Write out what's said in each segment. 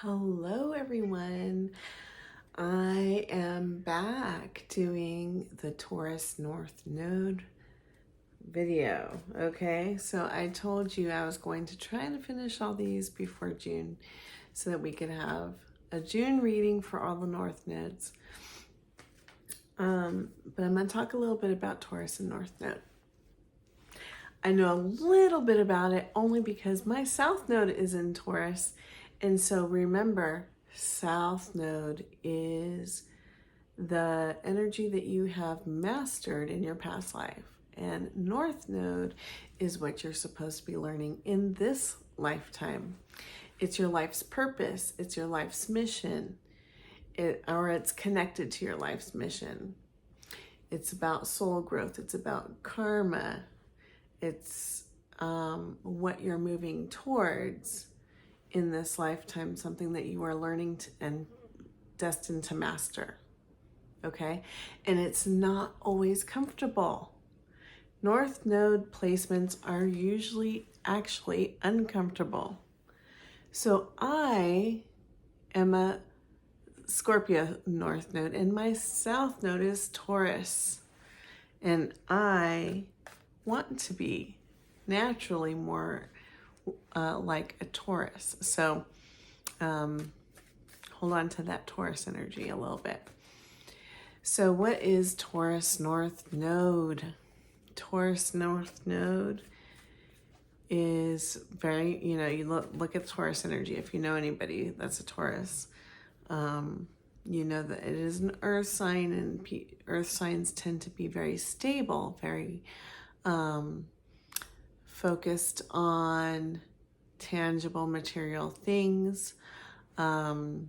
Hello everyone. I am back doing the Taurus North Node video. Okay, so I told you I was going to try to finish all these before June so that we could have a June reading for all the North Nodes. But I'm going to talk a little bit about Taurus and North Node. I know a little bit about it only because my South Node is in Taurus. And so remember, South Node is the energy that you have mastered in your past life. And North Node is what you're supposed to be learning in this lifetime. It's your life's purpose. It's your life's mission. It's connected to your life's mission. It's about soul growth. It's about karma. It's what you're moving towards in this lifetime, something that you are learning and destined to master. Okay? And it's not always comfortable. North Node placements are usually actually uncomfortable. So I am a Scorpio North Node and my South Node is Taurus. And I want to be naturally more like a Taurus. So hold on to that Taurus energy a little bit. So what is Taurus North Node? Taurus North Node is very, you look at Taurus energy. If you know anybody that's a Taurus, you know that it is an earth sign, and earth signs tend to be very stable, very focused on tangible material things. Now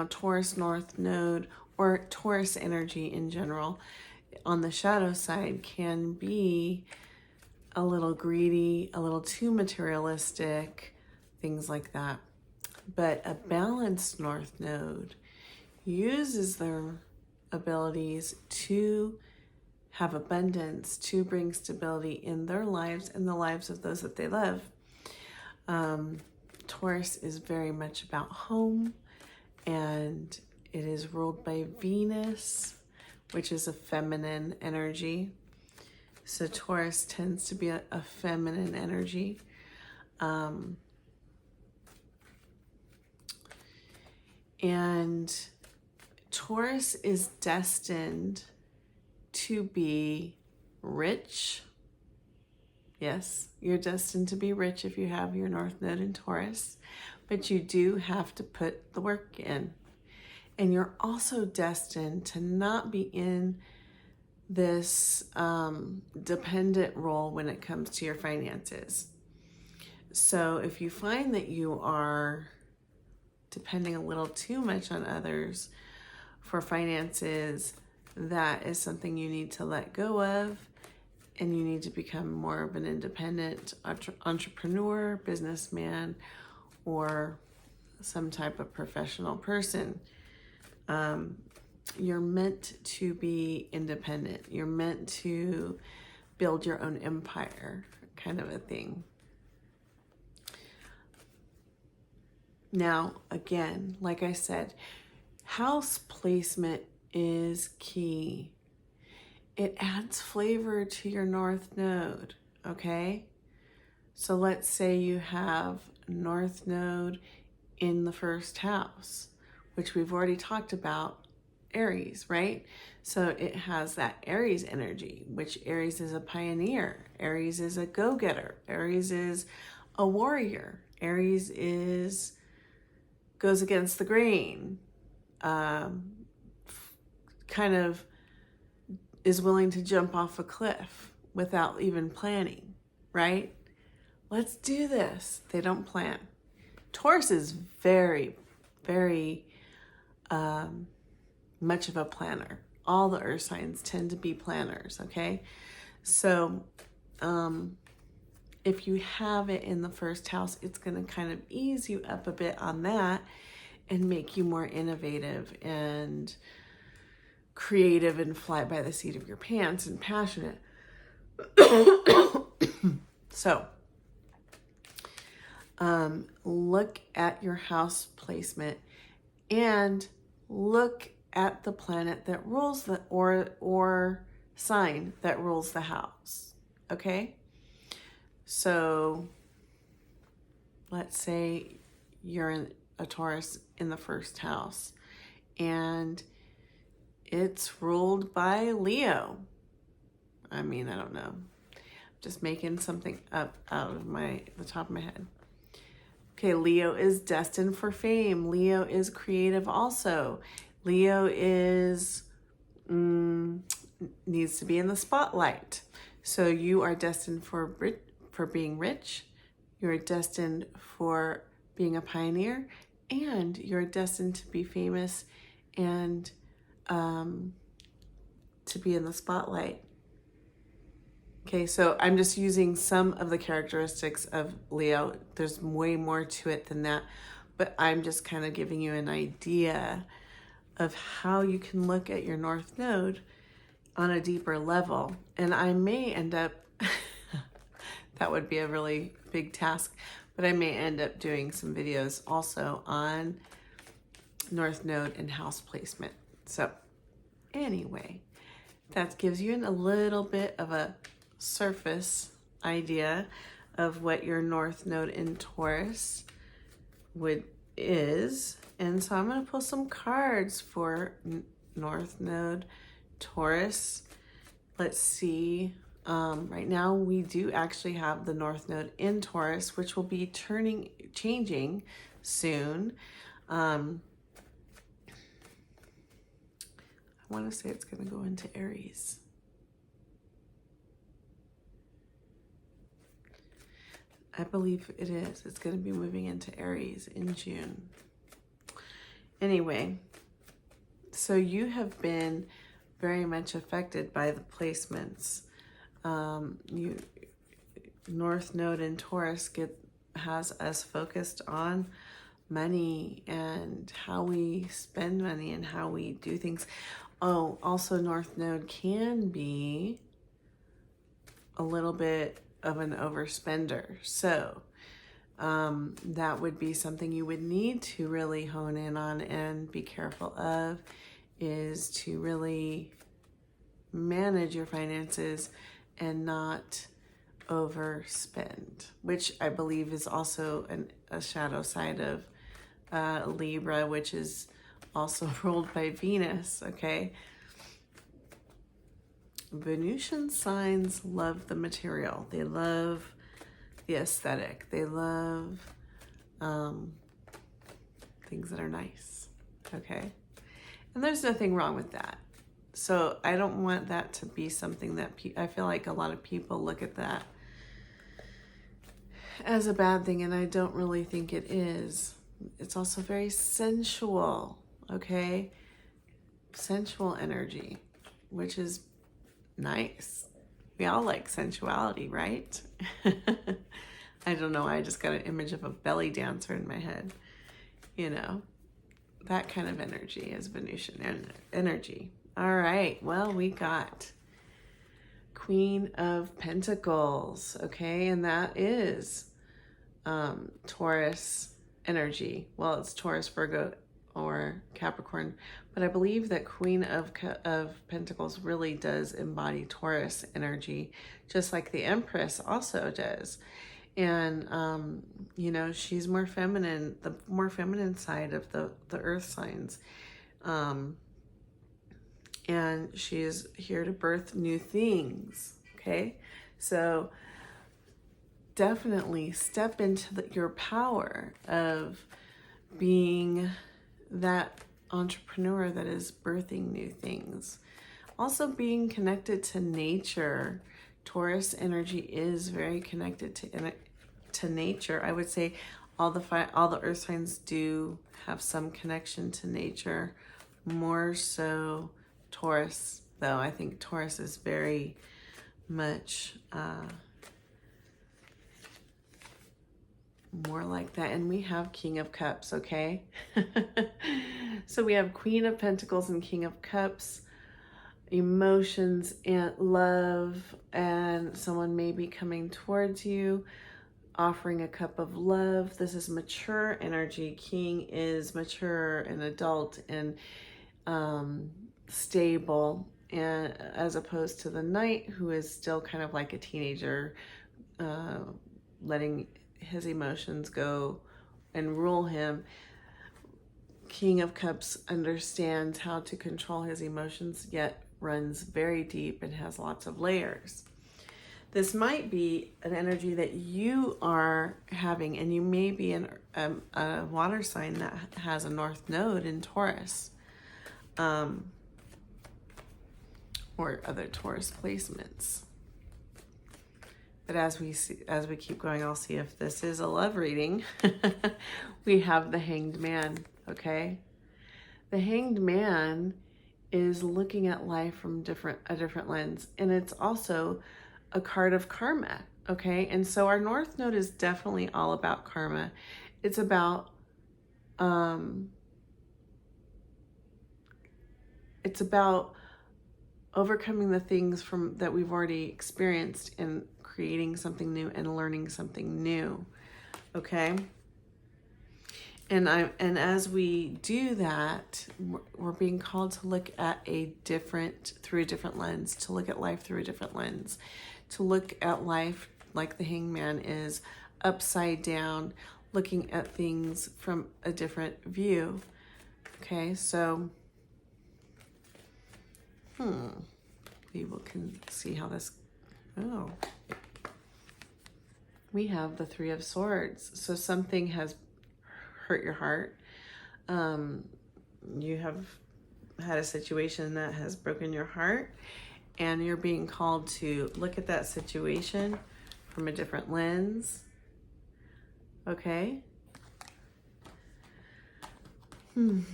Taurus North Node, or Taurus energy in general, on the shadow side can be a little greedy, a little too materialistic, things like that. But a balanced North Node uses their abilities to have abundance, to bring stability in their lives and the lives of those that they love. Taurus is very much about home, and it is ruled by Venus, which is a feminine energy. So Taurus tends to be a feminine energy. And Taurus is destined to be rich. Yes, you're destined to be rich if you have your North Node in Taurus, but you do have to put the work in. And you're also destined to not be in this dependent role when it comes to your finances. So if you find that you are depending a little too much on others for finances, that is something you need to let go of, and you need to become more of an independent entrepreneur, businessman, or some type of professional person. You're meant to be independent. You're meant to build your own empire, kind of a thing. Now, again, like I said, house placement is key. It adds flavor to your North Node, okay? So let's say you have North Node in the first house, which we've already talked about, Aries, right? So it has that Aries energy, which Aries is a pioneer. Aries is a go-getter. Aries is a warrior. Aries goes against the grain, kind of is willing to jump off a cliff without even planning, right? Let's do this. They don't plan. Taurus is very, very much of a planner. All the earth signs tend to be planners, okay? So if you have it in the first house, it's going to kind of ease you up a bit on that and make you more innovative and creative and fly by the seat of your pants and passionate. So look at your house placement and look at the planet that rules the or sign that rules the house. Okay? So let's say you're in a Taurus in the first house and it's ruled by Leo. I mean, I don't know. Just making something up out of the top of my head. Okay, Leo is destined for fame. Leo is creative also. Leo is needs to be in the spotlight. So you are destined for being rich. You're destined for being a pioneer, and you're destined to be famous and to be in the spotlight. Okay, so I'm just using some of the characteristics of Leo. There's way more to it than that, but I'm just kind of giving you an idea of how you can look at your North Node on a deeper level. And I may end up, that would be a really big task, but I may end up doing some videos also on North Node and house placement. So anyway, that gives you a little bit of a surface idea of what your North Node in Taurus is. And so I'm going to pull some cards for North Node Taurus. Let's see. Right now we do actually have the North Node in Taurus, which will be changing soon. I want to say it's going to go into Aries. I believe it is. It's going to be moving into Aries in June. Anyway, so you have been very much affected by the placements. North Node in Taurus has us focused on money and how we spend money and how we do things. Oh, also North Node can be a little bit of an overspender. So that would be something you would need to really hone in on and be careful of, is to really manage your finances and not overspend, which I believe is also a shadow side of Libra, which is also ruled by Venus. Okay, Venusian signs love the material. They love the aesthetic. They love things that are nice. Okay, and there's nothing wrong with that. So I don't want that to be something that I feel like a lot of people look at that as a bad thing, and I don't really think it is. It's also very sensual, okay? Sensual energy, which is nice. We all like sensuality, right? I don't know, I just got an image of a belly dancer in my head. You know, that kind of energy is Venusian energy. All right, well, we got Queen of Pentacles, okay? And that is Taurus energy. Well, it's Taurus, Virgo, or Capricorn, but I believe that Queen of Pentacles really does embody Taurus energy, just like the Empress also does. And, you know, she's more feminine, the more feminine side of the earth signs. And she's here to birth new things, okay? So definitely step into your power of being that entrepreneur that is birthing new things. Also being connected to nature. Taurus energy is very connected to nature. I would say all the earth signs do have some connection to nature, more so Taurus, though. I think Taurus is very much more like that. And we have King of Cups, okay? So we have Queen of Pentacles and King of Cups, emotions and love, and someone may be coming towards you. offering a cup of love. This is mature energy. King is mature and adult and stable, and as opposed to the Knight, who is still kind of like a teenager, letting his emotions go and rule him. King of Cups understands how to control his emotions, yet runs very deep and has lots of layers. This might be an energy that you are having, and you may be in a water sign that has a North Node in Taurus, or other Taurus placements. But as we keep going, I'll see if this is a love reading. We have the Hanged Man, okay? The Hanged Man is looking at life from a different lens, and it's also a card of karma, okay? And so our North Node is definitely all about karma. It's about overcoming the things that we've already experienced and creating something new and learning something new, okay? And as we do that, we're being called to look at through a different lens, to look at life through a different lens, to look at life like the Hangman is, upside down, looking at things from a different view. Okay, so we can see how this. Oh, we have the Three of Swords. So something has hurt your heart. You have had a situation that has broken your heart, and you're being called to look at that situation from a different lens. Okay? And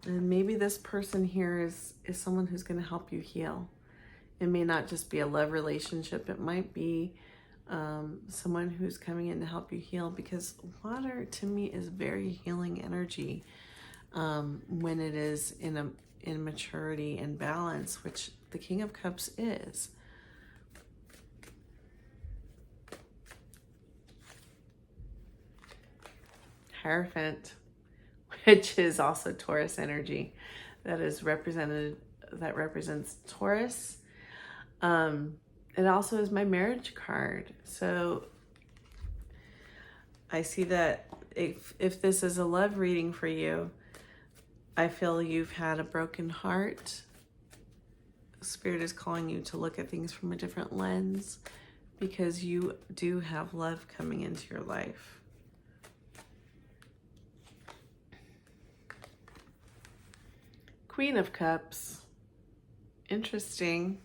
maybe this person here is someone who's going to help you heal. It may not just be a love relationship. It might be someone who's coming in to help you heal, because water to me is very healing energy when it is in maturity and balance, which the King of Cups is. Hierophant, which is also Taurus energy, that represents Taurus. It also is my marriage card. So I see that if this is a love reading for you, I feel you've had a broken heart. Spirit is calling you to look at things from a different lens, because you do have love coming into your life. Queen of Cups. Interesting.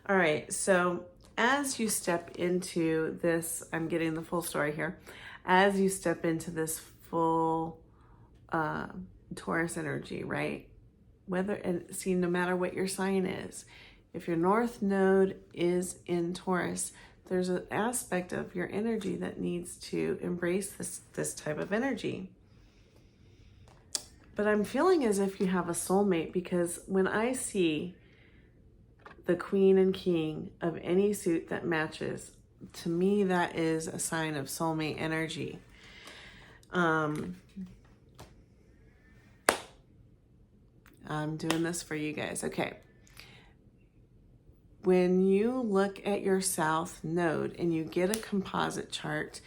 All right, so as you step into this, I'm getting the full story here. As you step into this full Taurus energy, right? No matter what your sign is, if your North Node is in Taurus, there's an aspect of your energy that needs to embrace this type of energy. But I'm feeling as if you have a soulmate, because when I see the Queen and King of any suit that matches, to me that is a sign of soulmate energy. I'm doing this for you guys. Okay. When you look at your South Node and you get a composite chart,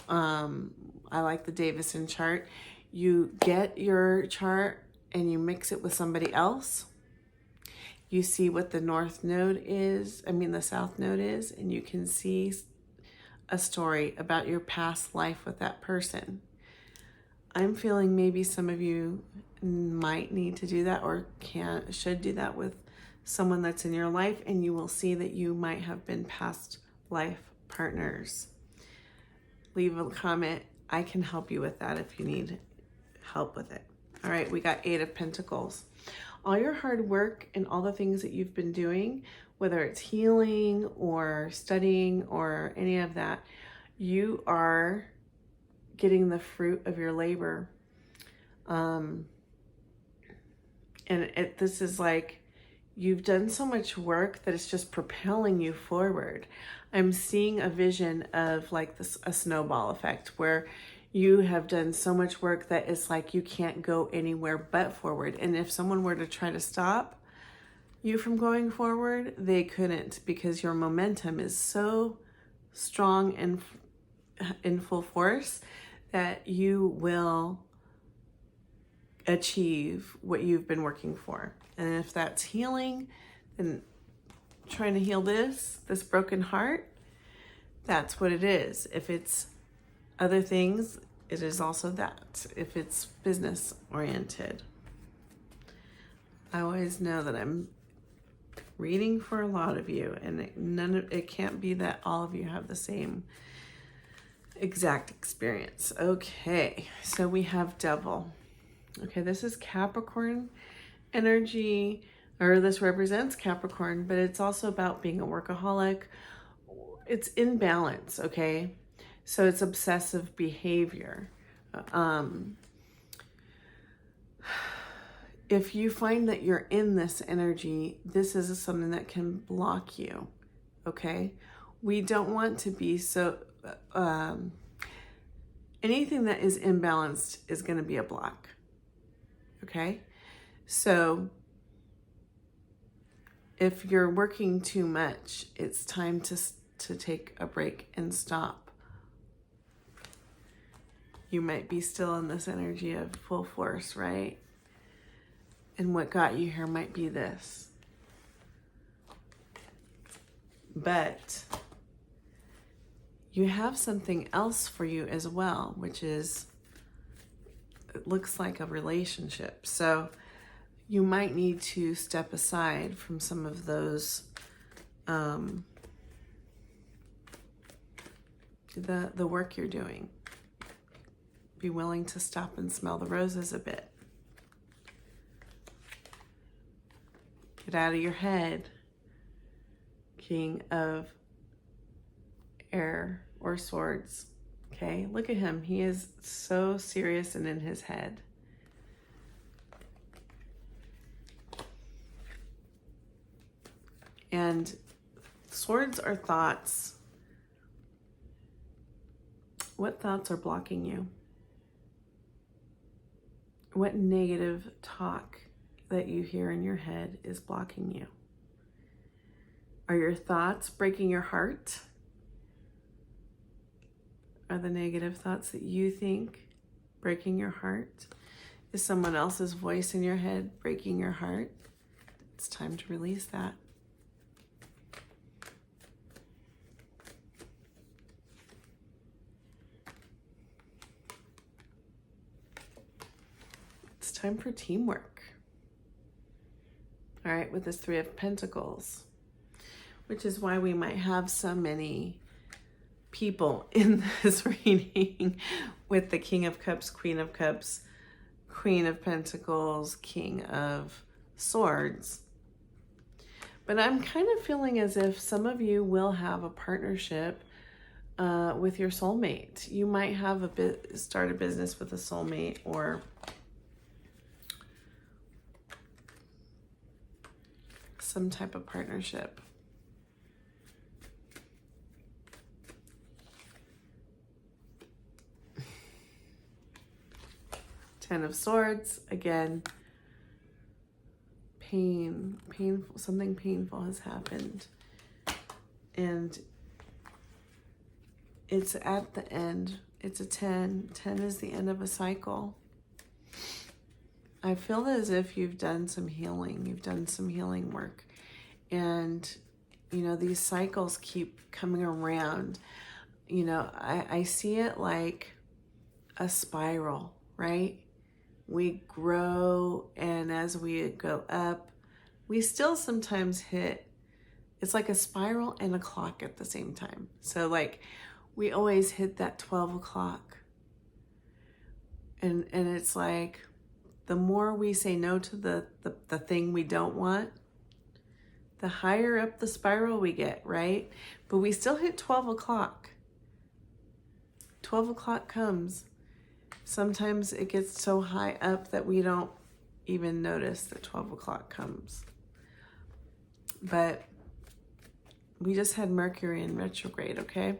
I like the Davison chart. You get your chart and you mix it with somebody else. You see what the South Node is, and you can see a story about your past life with that person. I'm feeling maybe some of you might need to do that, or should do that with someone that's in your life, and you will see that you might have been past life partners. Leave a comment. I can help you with that if you need help with it. All right, we got 8 of Pentacles. All your hard work and all the things that you've been doing, whether it's healing or studying or any of that, you are getting the fruit of your labor. And this is like You've done so much work that it's just propelling you forward. I'm seeing a vision of like this, a snowball effect, where you have done so much work that it's like you can't go anywhere but forward. And if someone were to try to stop you from going forward, they couldn't, because your momentum is so strong and in full force that you will achieve what you've been working for. And if that's healing, then trying to heal this broken heart, that's what it is. If it's other things, it is also that. If it's business oriented, I always know that I'm reading for a lot of you, and it can't be that all of you have the same exact experience. Okay, so we have Devil. Okay, this is Capricorn energy, or this represents Capricorn, but it's also about being a workaholic. It's imbalance, okay? So it's obsessive behavior. If you find that you're in this energy, this is something that can block you, okay? We don't want to be so, anything that is imbalanced is going to be a block, okay? So if you're working too much, it's time to take a break and stop. You might be still in this energy of full force, right? And what got you here might be this. But you have something else for you as well, which is, it looks like a relationship. So you might need to step aside from some of those, the work you're doing. Be willing to stop and smell the roses a bit. Get out of your head. King of Air or Swords. Okay, look at him. He is so serious and in his head. And swords are thoughts. What thoughts are blocking you? What negative talk that you hear in your head is blocking you? Are your thoughts breaking your heart? Are the negative thoughts that you think breaking your heart? Is someone else's voice in your head breaking your heart? It's time to release that. It's time for teamwork. All right, with this Three of Pentacles, which is why we might have so many people in this reading with the King of Cups, Queen of Cups, Queen of Pentacles, King of Swords. But I'm kind of feeling as if some of you will have a partnership with your soulmate. You might have start a business with a soulmate, or some type of partnership. Ten of Swords, again, painful, something painful has happened. And it's at the end. It's a 10. 10 is the end of a cycle. I feel as if you've done some healing. You've done some healing work. And, you know, these cycles keep coming around. You know, I see it like a spiral, right? We grow, and as we go up, we still sometimes hit, it's like a spiral and a clock at the same time. So like we always hit that 12 o'clock. And it's like, the more we say no to the thing we don't want, the higher up the spiral we get, right? But we still hit 12 o'clock. 12 o'clock comes. Sometimes it gets so high up that we don't even notice that 12 o'clock comes. But we just had Mercury in retrograde, okay?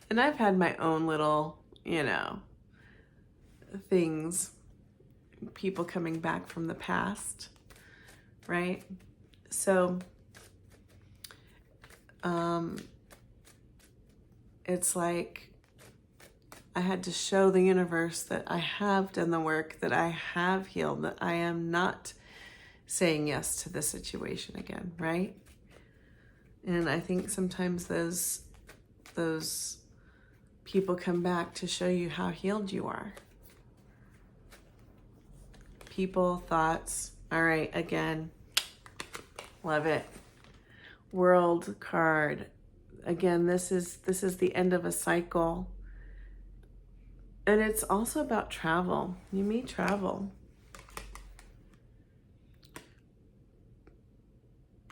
And I've had my own little, you know, things, people coming back from the past, right? So, it's like I had to show the universe that I have done the work, that I have healed, that I am not saying yes to the situation again, right? And I think sometimes those people come back to show you how healed you are. People, thoughts, all right, again, love it. World card. Again, this is the end of a cycle. And it's also about travel. You may travel.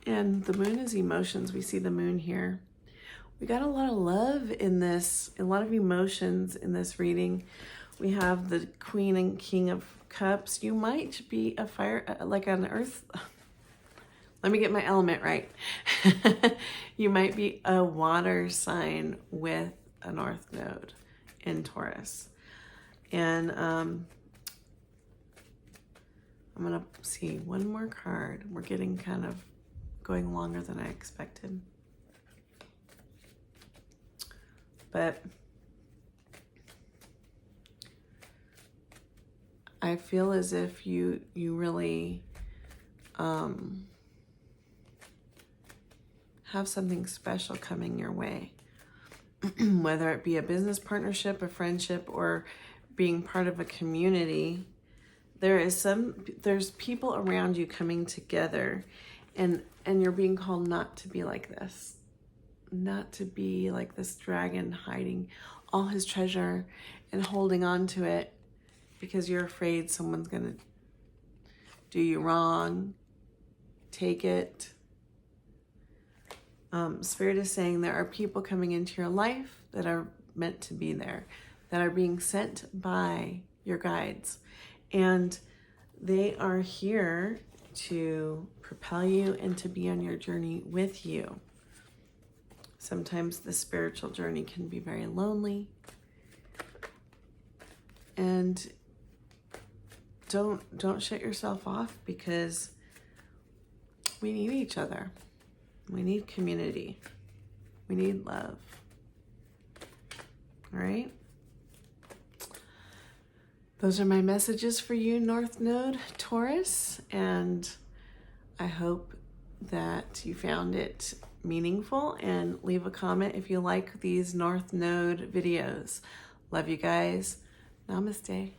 And the moon is emotions. We see the moon here. We got a lot of love in this, a lot of emotions in this reading. We have the Queen and King of Cups. You might be a fire, like on Earth. Let me get my element right. You might be a water sign with a North Node in Taurus. And I'm going to see one more card. We're getting kind of going longer than I expected. But I feel as if you really have something special coming your way. Whether it be a business partnership, a friendship, or being part of a community, there's people around you coming together, and you're being called not to be like this, not to be like this dragon hiding all his treasure and holding on to it because you're afraid someone's gonna do you wrong, take it. Spirit is saying there are people coming into your life that are meant to be there, that are being sent by your guides, and they are here to propel you and to be on your journey with you. Sometimes the spiritual journey can be very lonely, and don't shut yourself off, because we need each other. We need community. We need love. All right? Those are my messages for you, North Node Taurus, and I hope that you found it meaningful, and leave a comment if you like these North Node videos. Love you guys. Namaste.